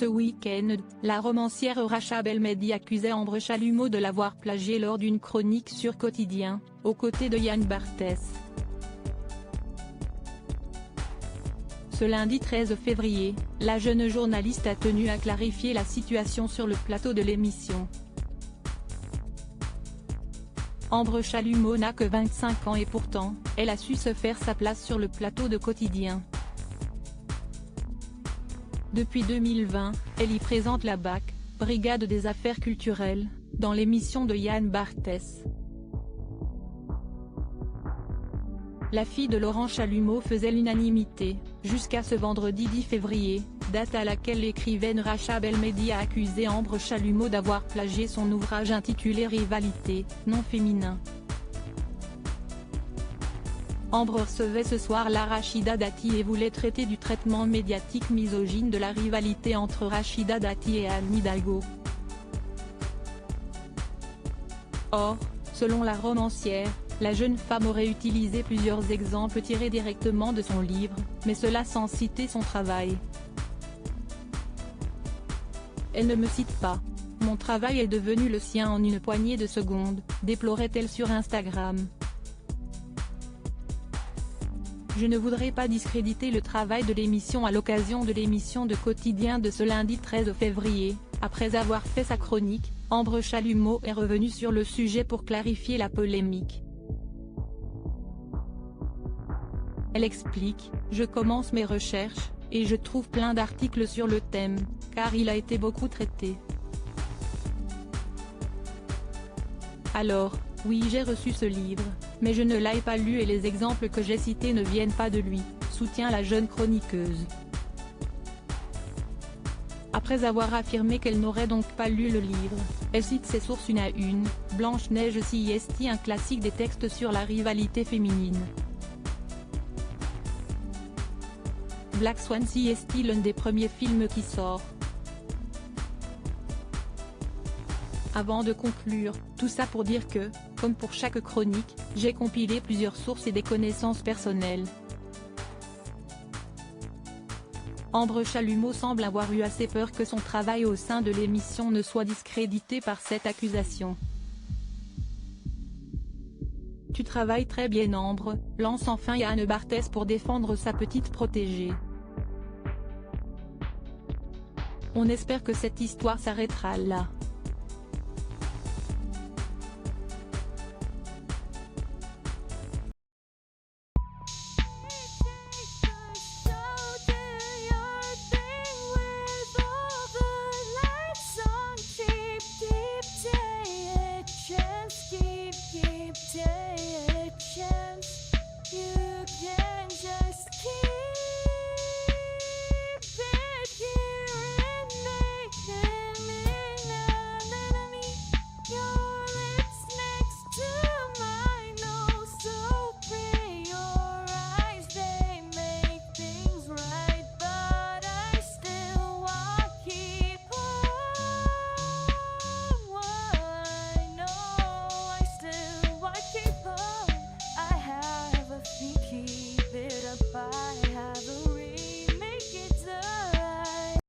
Ce week-end, la romancière Racha Belmedi accusait Ambre Chalumeau de l'avoir plagiée lors d'une chronique sur Quotidien, aux côtés de Yann Barthès. Ce lundi 13 février, la jeune journaliste a tenu à clarifier la situation sur le plateau de l'émission. Ambre Chalumeau n'a que 25 ans et pourtant, elle a su se faire sa place sur le plateau de Quotidien. Depuis 2020, elle y présente la BAC, Brigade des affaires culturelles, dans l'émission de Yann Barthès. La fille de Laurent Chalumeau faisait l'unanimité, jusqu'à ce vendredi 10 février, date à laquelle l'écrivaine Racha Belmedi a accusé Ambre Chalumeau d'avoir plagié son ouvrage intitulé Rivalité, non féminin. Ambre recevait ce soir la Rachida Dati et voulait traiter du traitement médiatique misogyne de la rivalité entre Rachida Dati et Anne Hidalgo. Or, selon la romancière, la jeune femme aurait utilisé plusieurs exemples tirés directement de son livre, mais cela sans citer son travail. Elle ne me cite pas. Mon travail est devenu le sien en une poignée de secondes, déplorait-elle sur Instagram. Je ne voudrais pas discréditer le travail de l'émission à l'occasion de l'émission de Quotidien de ce lundi 13 février. Après avoir fait sa chronique, Ambre Chalumeau est revenue sur le sujet pour clarifier la polémique. Elle explique : « Je commence mes recherches, et je trouve plein d'articles sur le thème, car il a été beaucoup traité. Alors, oui, j'ai reçu ce livre, mais je ne l'ai pas lu et les exemples que j'ai cités ne viennent pas de lui », soutient la jeune chroniqueuse. Après avoir affirmé qu'elle n'aurait donc pas lu le livre, elle cite ses sources une à une, Blanche-Neige CIST, un classique des textes sur la rivalité féminine. Black Swan CIST, l'un des premiers films qui sort. Avant de conclure, tout ça pour dire que, comme pour chaque chronique, j'ai compilé plusieurs sources et des connaissances personnelles. Ambre Chalumeau semble avoir eu assez peur que son travail au sein de l'émission ne soit discrédité par cette accusation. « Tu travailles très bien Ambre », lance enfin Yann Barthès pour défendre sa petite protégée. On espère que cette histoire s'arrêtera là.